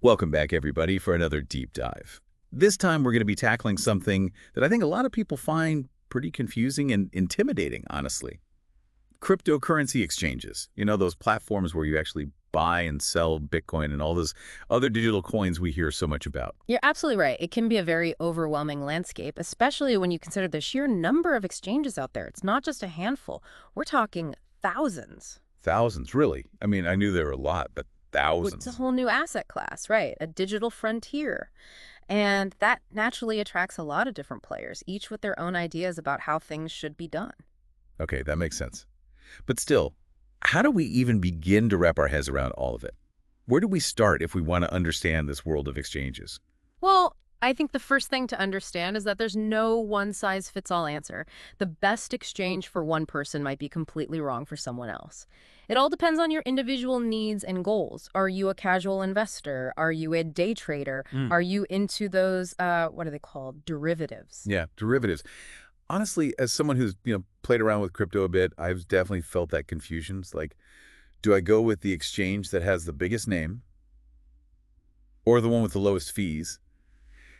Welcome back, everybody, for another deep dive. This time, we're going to be tackling something that I think a lot of people find pretty confusing and intimidating, honestly. Cryptocurrency exchanges. You know, those platforms where you actually buy and sell Bitcoin and all those other digital coins we hear so much about. You're absolutely right. It can be a very overwhelming landscape, especially when you consider the sheer number of exchanges out there. It's not just a handful. We're talking thousands. Thousands, really. I mean, I knew there were a lot, but It's a thousands. whole new asset class, right? A digital frontier. And that naturally attracts a lot of different players, each with their own ideas about how things should be done. Okay, that makes sense. But still, how do we even begin to wrap our heads around all of it? Where do we start if we want to understand this world of exchanges? Well, I think the first thing to understand is that there's no one-size-fits-all answer. The best exchange for one person might be completely wrong for someone else. It all depends on your individual needs and goals. Are you a casual investor? Are you a day trader? Are you into those, what are they called, derivatives? Yeah, derivatives. Honestly, as someone who's, played around with crypto a bit, I've definitely felt that confusion. It's like, do I go with the exchange that has the biggest name or the one with the lowest fees?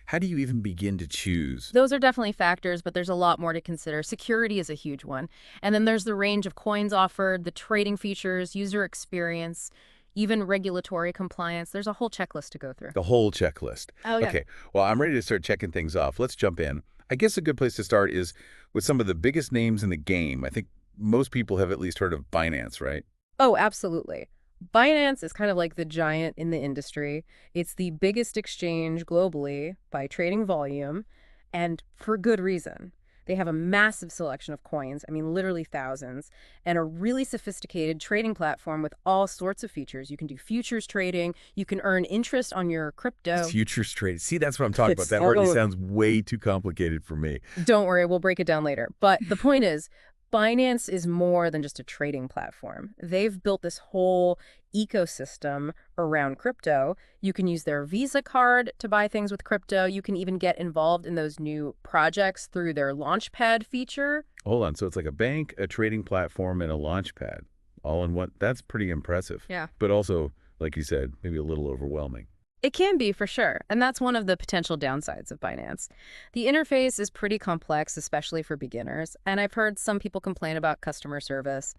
How do you even begin to choose? Those are definitely factors, but there's a lot more to consider. Security is a huge one. And then there's the range of coins offered, the trading features, user experience, even regulatory compliance. There's a whole checklist to go through. The whole checklist. Oh, yeah. Okay, well, I'm ready to start checking things off. Let's jump in. I guess a good place to start is with some of the biggest names in the game. I think most people have at least heard of Binance, right? Oh, absolutely. Binance is kind of like the giant in the industry. It's the biggest exchange globally by trading volume, and for good reason. They have a massive selection of coins, I mean, literally thousands, and a really sophisticated trading platform with all sorts of features. You can do futures trading, you can earn interest on your crypto. Futures trade. See, that's what I'm talking about. It's That already so sounds way too complicated for me. Don't worry, we'll break it down later. But the point is, Binance is more than just a trading platform. They've built this whole ecosystem around crypto. You can use their Visa card to buy things with crypto. You can even get involved in those new projects through their Launchpad feature. Hold on. So it's like a bank, a trading platform, and a launch pad all in one. That's pretty impressive. Yeah. But also, like you said, maybe a little overwhelming. It can be, for sure, and that's one of the potential downsides of Binance. The interface is pretty complex, especially for beginners, and I've heard some people complain about customer service.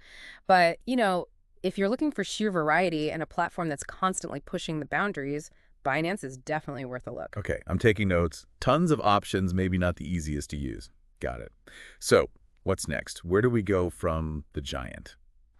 But, if you're looking for sheer variety and a platform that's constantly pushing the boundaries, Binance is definitely worth a look. Okay, I'm taking notes. Tons of options, maybe not the easiest to use. Got it. So what's next? Where do we go from the giant?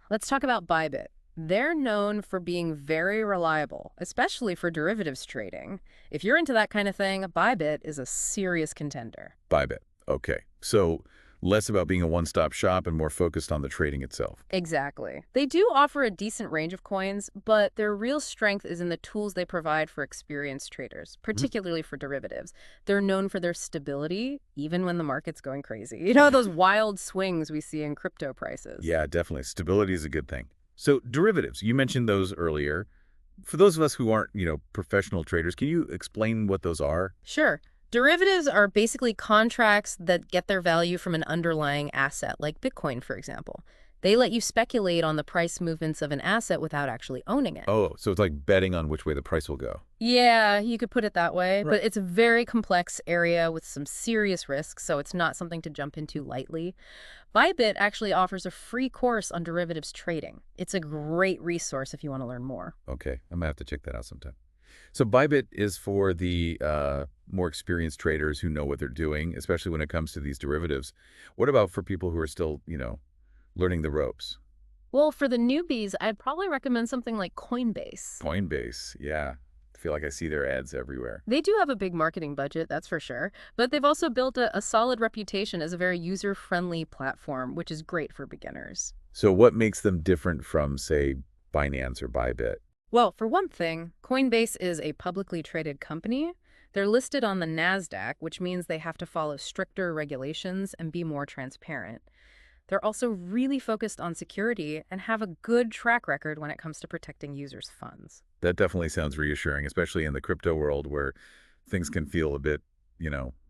Let's talk about Bybit. They're known for being very reliable, especially for derivatives trading. If you're into that kind of thing, Bybit is a serious contender. Bybit. Okay. So less about being a one-stop shop and more focused on the trading itself. Exactly. They do offer a decent range of coins, but their real strength is in the tools they provide for experienced traders, particularly for derivatives. They're known for their stability, even when the market's going crazy. You know, those wild swings we see in crypto prices. Yeah, definitely. Stability is a good thing. So derivatives, you mentioned those earlier. For those of us who aren't, professional traders, can you explain what those are? Sure. Derivatives are basically contracts that get their value from an underlying asset, like Bitcoin, for example. They let you speculate on the price movements of an asset without actually owning it. Oh, so it's like betting on which way the price will go. Yeah, you could put it that way, Right. but it's a very complex area with some serious risks, so it's not something to jump into lightly. Bybit actually offers a free course on derivatives trading. It's a great resource if you want to learn more. Okay, I'm gonna have to check that out sometime. So Bybit is for the more experienced traders who know what they're doing, especially when it comes to these derivatives. What about for people who are still, learning the ropes? Well, for the newbies, I'd probably recommend something like Coinbase. Coinbase, yeah. I feel like I see their ads everywhere. They do have a big marketing budget, that's for sure, but they've also built a solid reputation as a very user-friendly platform, which is great for beginners. So what makes them different from, say, Binance or Bybit? Well, for one thing, Coinbase is a publicly traded company. They're listed on the NASDAQ, which means they have to follow stricter regulations and be more transparent. They're also really focused on security and have a good track record when it comes to protecting users' funds. That definitely sounds reassuring, especially in the crypto world where things can feel a bit,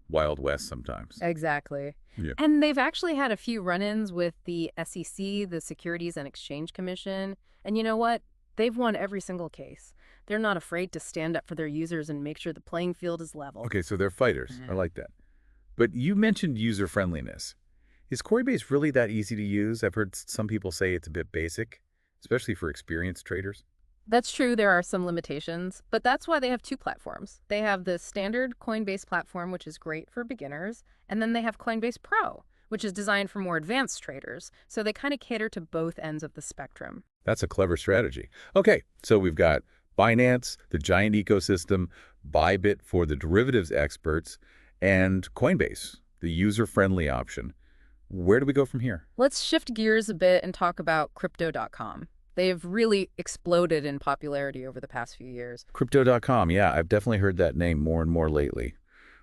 Wild West sometimes. Exactly. Yeah. And they've actually had a few run-ins with the SEC, the Securities and Exchange Commission. And you know what? They've won every single case. They're not afraid to stand up for their users and make sure the playing field is level. Okay, so they're fighters. I like that. But you mentioned user-friendliness. Is Coinbase really that easy to use? I've heard some people say it's a bit basic, especially for experienced traders. That's true, there are some limitations, but that's why they have two platforms. They have the standard Coinbase platform, which is great for beginners, and then they have Coinbase Pro, which is designed for more advanced traders. So they kind of cater to both ends of the spectrum. That's a clever strategy. Okay, so we've got Binance, the giant ecosystem, Bybit for the derivatives experts, and Coinbase, the user-friendly option. Where do we go from here? Let's shift gears a bit and talk about crypto.com. They've really exploded in popularity over the past few years. Crypto.com, yeah, I've definitely heard that name more and more lately.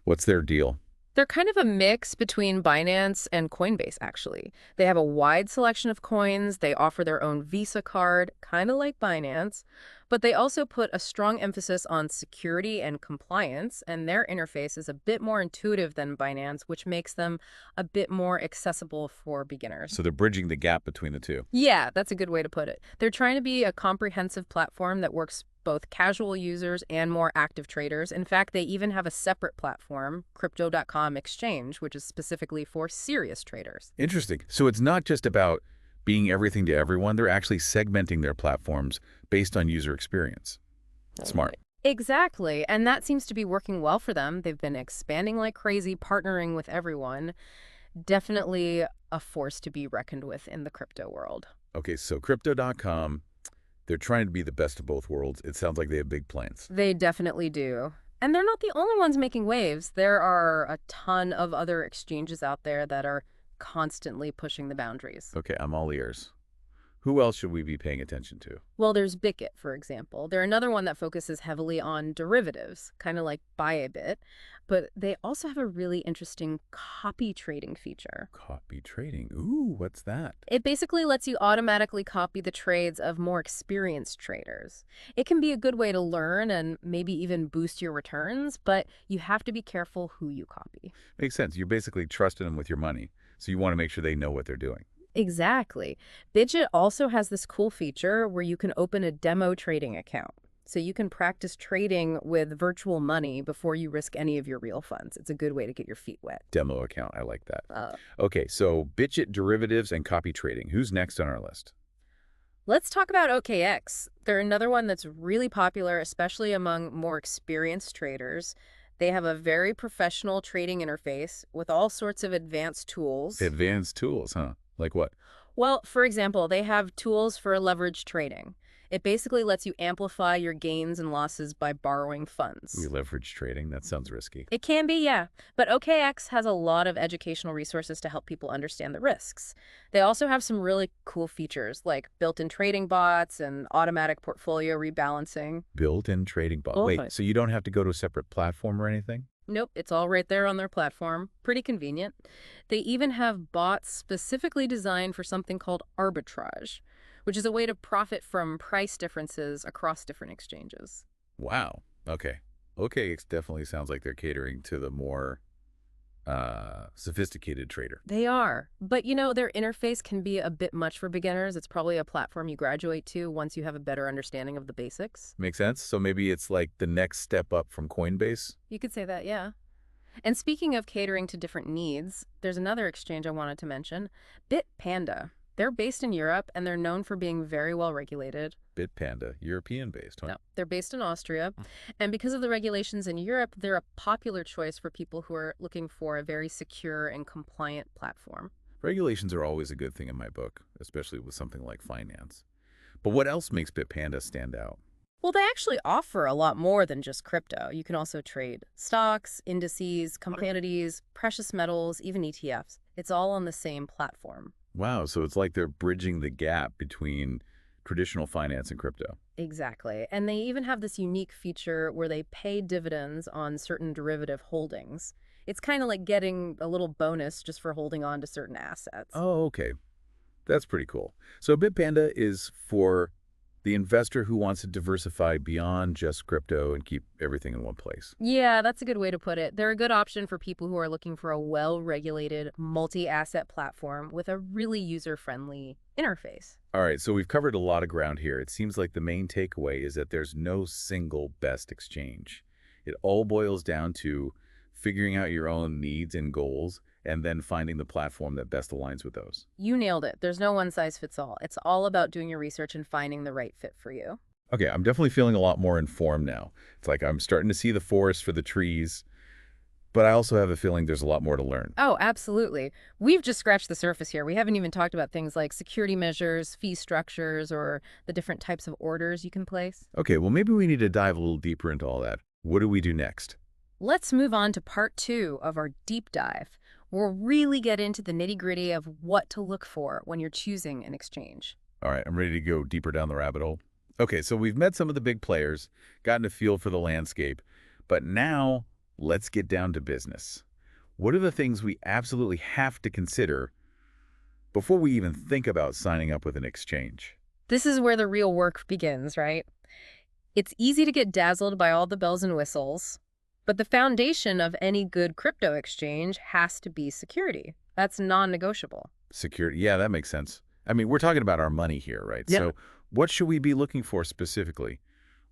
What's their deal? They're kind of a mix between Binance and Coinbase, actually. They have a wide selection of coins. They offer their own Visa card, kind of like Binance. But they also put a strong emphasis on security and compliance, and their interface is a bit more intuitive than Binance, which makes them a bit more accessible for beginners. So they're bridging the gap between the two. Yeah, that's a good way to put it. They're trying to be a comprehensive platform that works both casual users and more active traders. In fact, they even have a separate platform, crypto.com Exchange, which is specifically for serious traders. Interesting. So it's not just about being everything to everyone. They're actually segmenting their platforms based on user experience. Smart. Exactly, and that seems to be working well for them. They've been expanding like crazy, partnering with everyone. Definitely a force to be reckoned with in the crypto world. Okay, so Crypto.com, they're trying to be the best of both worlds. It sounds like they have big plans. They definitely do. And they're not the only ones making waves. There are a ton of other exchanges out there that are constantly pushing the boundaries. Okay, I'm all ears. Who else should we be paying attention to? Well, there's Bitkit, for example. They're another one that focuses heavily on derivatives, kind of like Bybit, but they also have a really interesting copy trading feature. Copy trading. Ooh, what's that? It basically lets you automatically copy the trades of more experienced traders. It can be a good way to learn and maybe even boost your returns, but you have to be careful who you copy. Makes sense. You're basically trusting them with your money, so you want to make sure they know what they're doing. Exactly. Bidget also has this cool feature where you can open a demo trading account. So you can practice trading with virtual money before you risk any of your real funds. It's a good way to get your feet wet. Demo account. I like that. Uh, Okay, so Bitget derivatives and copy trading. Who's next on our list? let's talk about OKX. They're another one that's really popular, especially among more experienced traders. They have a very professional trading interface with all sorts of advanced tools. Advanced tools, huh? Like what? Well, for example, they have tools for leverage trading. It basically lets you amplify your gains and losses by borrowing funds. Leverage trading. That sounds risky. It can be, yeah. But OKX has a lot of educational resources to help people understand the risks. They also have some really cool features like built-in trading bots and automatic portfolio rebalancing. Built-in trading bot. Oh, Wait, fine. so you don't have to go to a separate platform or anything? Nope, it's all right there on their platform. Pretty convenient. They even have bots specifically designed for something called arbitrage, which is a way to profit from price differences across different exchanges. Wow. Okay. Okay, it definitely sounds like they're catering to the more sophisticated trader. They are. But you know, their interface can be a bit much for beginners. It's probably a platform you graduate to once you have a better understanding of the basics. Makes sense? So maybe it's like the next step up from Coinbase? You could say that, yeah. And speaking of catering to different needs, there's another exchange I wanted to mention, Bitpanda. They're based in Europe, and they're known for being very well regulated. Bitpanda, European-based, huh? No, they're based in Austria. And because of the regulations in Europe, they're a popular choice for people who are looking for a very secure and compliant platform. Regulations are always a good thing in my book, especially with something like finance. But what else makes Bitpanda stand out? Well, they actually offer a lot more than just crypto. You can also trade stocks, indices, commodities, precious metals, even ETFs. It's all on the same platform. Wow, so it's like they're bridging the gap between traditional finance and crypto. Exactly. And they even have this unique feature where they pay dividends on certain derivative holdings. It's kind of like getting a little bonus just for holding on to certain assets. Oh, okay. That's pretty cool. So Bitpanda is for The investor who wants to diversify beyond just crypto and keep everything in one place. Yeah, that's a good way to put it. They're a good option for people who are looking for a well-regulated, multi-asset platform with a really user-friendly interface. All right, so we've covered a lot of ground here. It seems like the main takeaway is that there's no single best exchange. It all boils down to figuring out your own needs and goals and then finding the platform that best aligns with those. You nailed it. There's no one-size-fits-all. It's all about doing your research and finding the right fit for you. Okay, I'm definitely feeling a lot more informed now. It's like I'm starting to see the forest for the trees, but I also have a feeling there's a lot more to learn. Oh, absolutely. We've just scratched the surface here. We haven't even talked about things like security measures, fee structures, or the different types of orders you can place. Okay, well, maybe we need to dive a little deeper into all that. What do we do next? Let's move on to part 2 of our deep dive. We'll really get into the nitty-gritty of what to look for when you're choosing an exchange. All right, I'm ready to go deeper down the rabbit hole. Okay, so we've met some of the big players, gotten a feel for the landscape, but now let's get down to business. What are the things we absolutely have to consider before we even think about signing up with an exchange? This is where the real work begins, right? It's easy to get dazzled by all the bells and whistles, but the foundation of any good crypto exchange has to be security. That's non-negotiable. Security, yeah, that makes sense. I mean, we're talking about our money here, right? Yeah. So what should we be looking for specifically?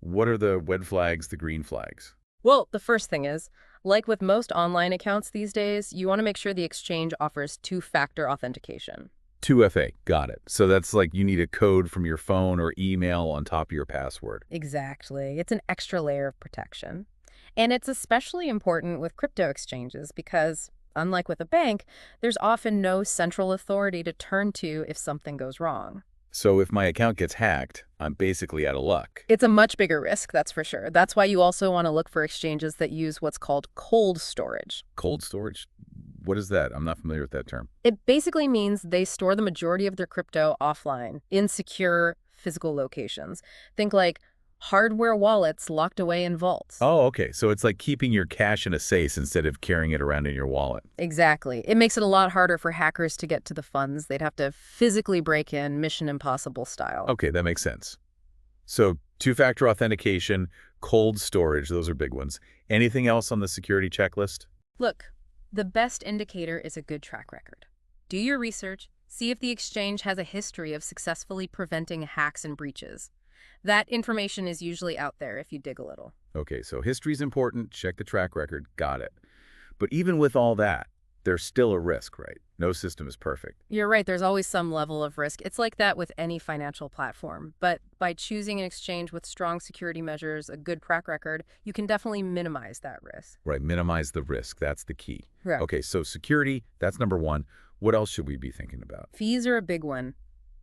What are the red flags, the green flags? Well, the first thing is, like with most online accounts these days, you want to make sure the exchange offers two-factor authentication. 2FA, got it. So that's like you need a code from your phone or email on top of your password. Exactly. It's an extra layer of protection. And it's especially important with crypto exchanges because, unlike with a bank, there's often no central authority to turn to if something goes wrong. So if my account gets hacked, I'm basically out of luck. It's a much bigger risk, that's for sure. That's why you also want to look for exchanges that use what's called cold storage. Cold storage? What is that? I'm not familiar with that term. It basically means they store the majority of their crypto offline in secure physical locations. Think like hardware wallets locked away in vaults. Oh, okay. So it's like keeping your cash in a safe instead of carrying it around in your wallet. Exactly. It makes it a lot harder for hackers to get to the funds. They'd have to physically break in, Mission Impossible style. Okay, that makes sense. So two-factor authentication, cold storage, those are big ones. Anything else on the security checklist? Look, the best indicator is a good track record. Do your research, see if the exchange has a history of successfully preventing hacks and breaches. That information is usually out there if you dig a little. Okay, so history's important. Check the track record. Got it. But even with all that, there's still a risk, right? No system is perfect. You're right, there's always some level of risk. It's like that with any financial platform. But by choosing an exchange with strong security measures, a good track record, you can definitely minimize that risk. Right, minimize the risk. That's the key. Right. Okay, so security, that's number one. What else should we be thinking about? Fees are a big one.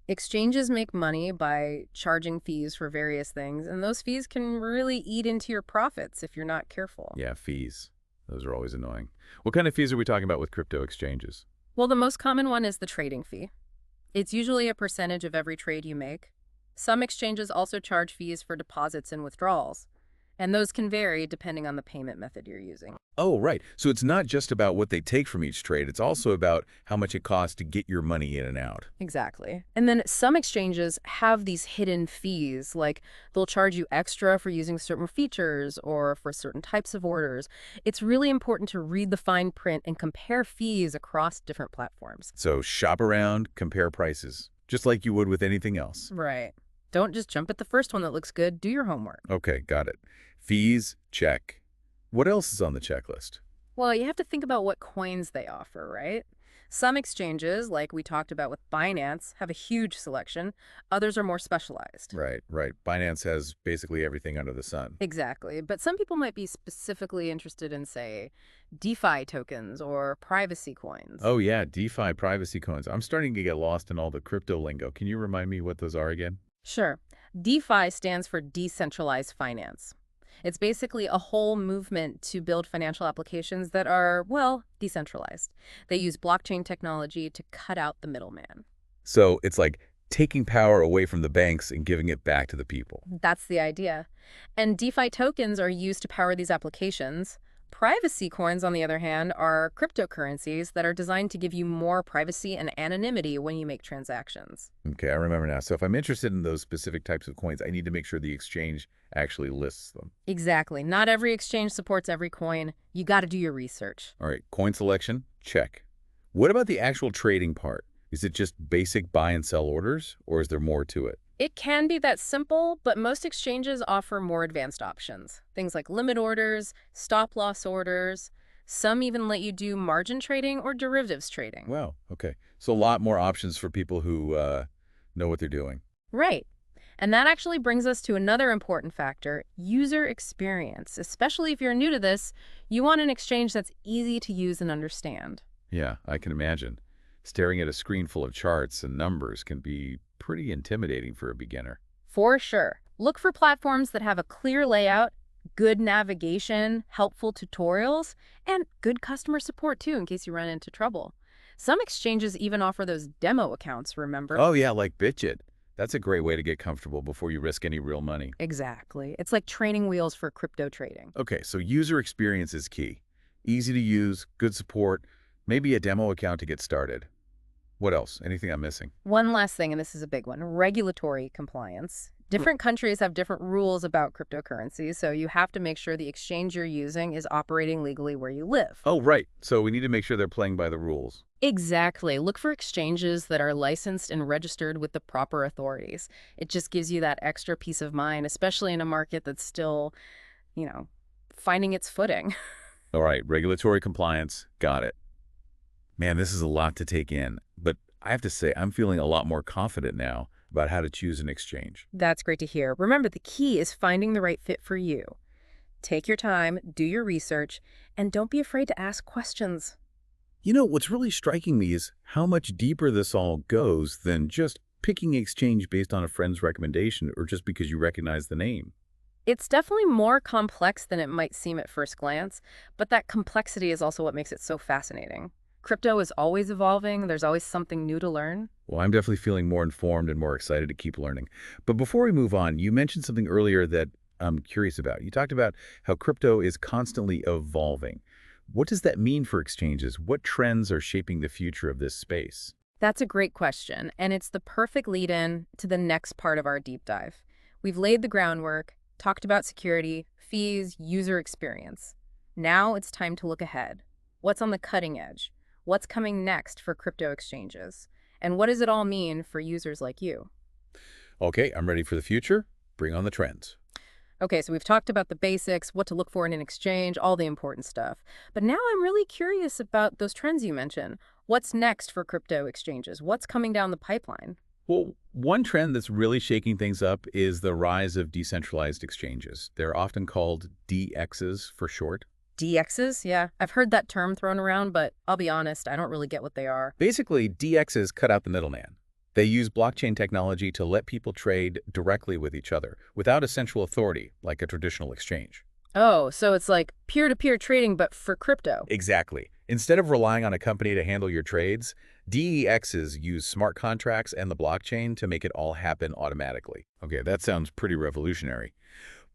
Exchanges make money by charging fees for various things, and those fees can really eat into your profits if you're not careful. Yeah, fees. Those are always annoying. What kind of fees are we talking about with crypto exchanges? Well, the most common one is the trading fee. It's usually a percentage of every trade you make. Some exchanges also charge fees for deposits and withdrawals, and those can vary depending on the payment method you're using. Oh, right. So it's not just about what they take from each trade. It's also about how much it costs to get your money in and out. Exactly. And then some exchanges have these hidden fees, like they'll charge you extra for using certain features or for certain types of orders. It's really important to read the fine print and compare fees across different platforms. So shop around, compare prices, just like you would with anything else. Right. Don't just jump at the first one that looks good. Do your homework. Okay, got it. Fees, check. What else is on the checklist? Well, you have to think about what coins they offer, right? Some exchanges, like we talked about with Binance, have a huge selection. Others are more specialized. Right, right. Binance has basically everything under the sun. Exactly. But some people might be specifically interested in, say, DeFi tokens or privacy coins. Oh, yeah, DeFi privacy coins. I'm starting to get lost in all the crypto lingo. Can you remind me what those are again? Sure. DeFi stands for decentralized finance. It's basically a whole movement to build financial applications that are, well, decentralized. They use blockchain technology to cut out the middleman. So it's like taking power away from the banks and giving it back to the people. That's the idea. And DeFi tokens are used to power these applications. Privacy coins, on the other hand, are cryptocurrencies that are designed to give you more privacy and anonymity when you make transactions. Okay, I remember now. So if I'm interested in those specific types of coins, I need to make sure the exchange actually lists them. Exactly. Not every exchange supports every coin. You got to do your research. All right, coin selection, check. What about the actual trading part? Is it just basic buy and sell orders, or is there more to it? It can be that simple, but most exchanges offer more advanced options. Things like limit orders, stop loss orders. Some even let you do margin trading or derivatives trading. Wow, okay. So a lot more options for people who know what they're doing. Right. And that actually brings us to another important factor, user experience. Especially if you're new to this, you want an exchange that's easy to use and understand. Yeah, I can imagine. Staring at a screen full of charts and numbers can be pretty intimidating for a beginner. For sure. Look for platforms that have a clear layout, good navigation, helpful tutorials, and good customer support too in case you run into trouble. Some exchanges even offer those demo accounts, remember? Oh yeah, like Bitget. That's a great way to get comfortable before you risk any real money. Exactly. It's like training wheels for crypto trading. Okay, so user experience is key. Easy to use, good support, maybe a demo account to get started. What else? Anything I'm missing? One last thing, and this is a big one, regulatory compliance. Different countries have different rules about cryptocurrencies, so you have to make sure the exchange you're using is operating legally where you live. Oh, right. So we need to make sure they're playing by the rules. Exactly. Look for exchanges that are licensed and registered with the proper authorities. It just gives you that extra peace of mind, especially in a market that's still, you know, finding its footing. All right, regulatory compliance, got it. Man, this is a lot to take in, but I have to say I'm feeling a lot more confident now about how to choose an exchange. That's great to hear. Remember, the key is finding the right fit for you. Take your time, do your research, and don't be afraid to ask questions. You know, what's really striking me is how much deeper this all goes than just picking exchange based on a friend's recommendation or just because you recognize the name. It's definitely more complex than it might seem at first glance, but that complexity is also what makes it so fascinating. Crypto is always evolving. There's always something new to learn. Well, I'm definitely feeling more informed and more excited to keep learning. But before we move on, you mentioned something earlier that I'm curious about. You talked about how crypto is constantly evolving. What does that mean for exchanges? What trends are shaping the future of this space? That's a great question, and it's the perfect lead-in to the next part of our deep dive. We've laid the groundwork, talked about security, fees, user experience. Now it's time to look ahead. What's on the cutting edge? What's coming next for crypto exchanges? And what does it all mean for users like you? Okay, I'm ready for the future. Bring on the trends. Okay, so we've talked about the basics, what to look for in an exchange, all the important stuff. But now I'm really curious about those trends you mentioned. What's next for crypto exchanges? What's coming down the pipeline? Well, one trend that's really shaking things up is the rise of decentralized exchanges. They're often called DXs for short. DXs? Yeah, I've heard that term thrown around, but I'll be honest, I don't really get what they are. Basically, DXs cut out the middleman. They use blockchain technology to let people trade directly with each other without a central authority like a traditional exchange. Oh, so it's like peer-to-peer trading, but for crypto. Exactly. Instead of relying on a company to handle your trades, DEXs use smart contracts and the blockchain to make it all happen automatically. Okay, that sounds pretty revolutionary.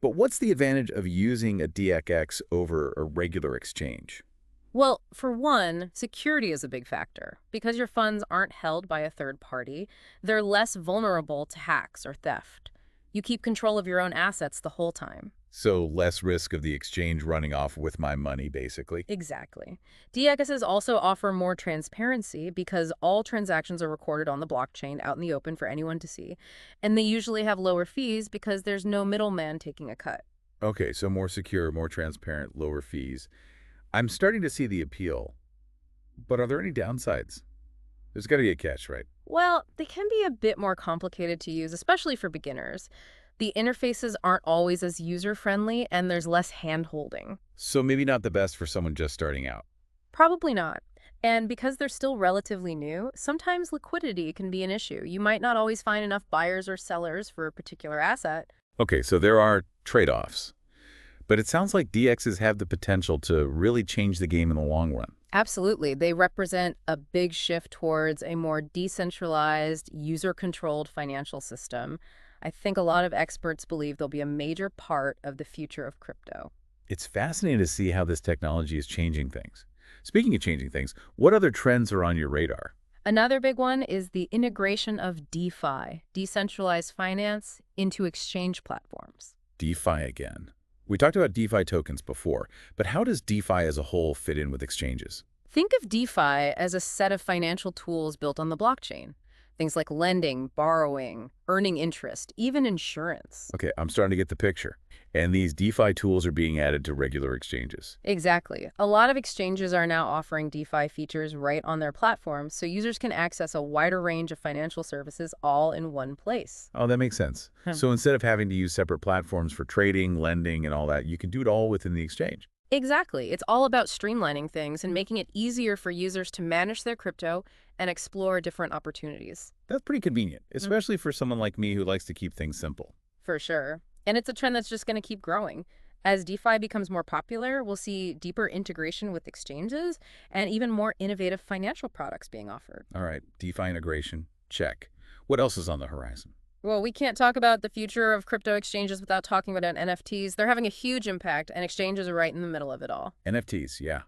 But what's the advantage of using a DXX over a regular exchange? Well, for one, security is a big factor. Because your funds aren't held by a third party, they're less vulnerable to hacks or theft. You keep control of your own assets the whole time. So less risk of the exchange running off with my money, basically. Exactly. DXs also offer more transparency because all transactions are recorded on the blockchain out in the open for anyone to see. And they usually have lower fees because there's no middleman taking a cut. Okay, so more secure, more transparent, lower fees. I'm starting to see the appeal. But are there any downsides? There's got to be a catch, right? Well, they can be a bit more complicated to use, especially for beginners. The interfaces aren't always as user-friendly, and there's less hand-holding. So maybe not the best for someone just starting out. Probably not. And because they're still relatively new, sometimes liquidity can be an issue. You might not always find enough buyers or sellers for a particular asset. Okay, so there are trade-offs. But it sounds like DXs have the potential to really change the game in the long run. Absolutely. They represent a big shift towards a more decentralized, user-controlled financial system. I think a lot of experts believe they'll be a major part of the future of crypto. It's fascinating to see how this technology is changing things. Speaking of changing things, what other trends are on your radar? Another big one is the integration of DeFi, decentralized finance, into exchange platforms. DeFi again. We talked about DeFi tokens before, but how does DeFi as a whole fit in with exchanges? Think of DeFi as a set of financial tools built on the blockchain. Things like lending, borrowing, earning interest, even insurance. Okay, I'm starting to get the picture. And these DeFi tools are being added to regular exchanges. Exactly. A lot of exchanges are now offering DeFi features right on their platforms, so users can access a wider range of financial services all in one place. Oh, that makes sense. Hmm. So instead of having to use separate platforms for trading, lending, and all that, you can do it all within the exchange. Exactly. It's all about streamlining things and making it easier for users to manage their crypto and explore different opportunities. That's pretty convenient, especially for someone like me who likes to keep things simple. For sure. And it's a trend that's just going to keep growing. As DeFi becomes more popular, we'll see deeper integration with exchanges and even more innovative financial products being offered. All right, DeFi integration, check. What else is on the horizon? Well, we can't talk about the future of crypto exchanges without talking about NFTs. They're having a huge impact, and exchanges are right in the middle of it all. NFTs, yeah.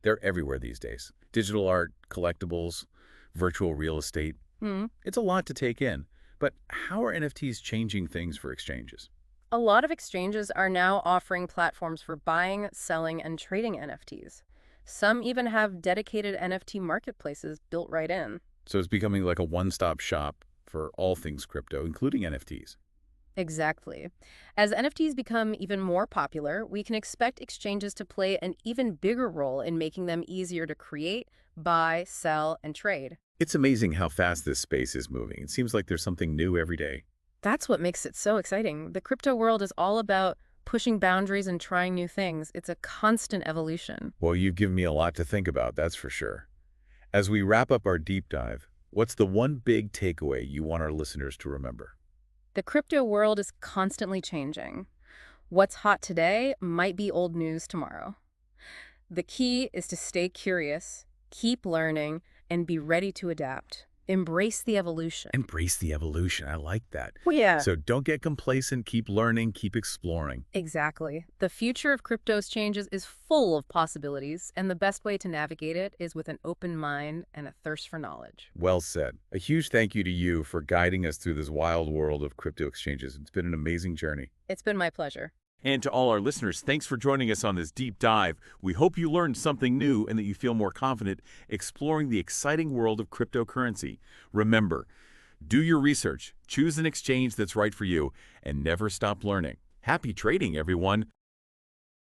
They're everywhere these days. Digital art, collectibles, virtual real estate. Hmm. It's a lot to take in. But how are NFTs changing things for exchanges? A lot of exchanges are now offering platforms for buying, selling, and trading NFTs. Some even have dedicated NFT marketplaces built right in. So it's becoming like a one-stop shop for all things crypto, including NFTs. Exactly. As NFTs become even more popular, we can expect exchanges to play an even bigger role in making them easier to create, buy, sell, and trade. It's amazing how fast this space is moving. It seems like there's something new every day. That's what makes it so exciting. The crypto world is all about pushing boundaries and trying new things. It's a constant evolution. Well, you've given me a lot to think about, that's for sure. As we wrap up our deep dive, what's the one big takeaway you want our listeners to remember? The crypto world is constantly changing. What's hot today might be old news tomorrow. The key is to stay curious, keep learning, and be ready to adapt. Embrace the evolution. Embrace the evolution. I like that. Well, yeah. So don't get complacent. Keep learning. Keep exploring. Exactly. The future of crypto's changes is full of possibilities, and the best way to navigate it is with an open mind and a thirst for knowledge. Well said. A huge thank you to you for guiding us through this wild world of crypto exchanges. It's been an amazing journey. It's been my pleasure. And to all our listeners, thanks for joining us on this deep dive. We hope you learned something new and that you feel more confident exploring the exciting world of cryptocurrency. Remember, do your research, choose an exchange that's right for you, and never stop learning. Happy trading, everyone!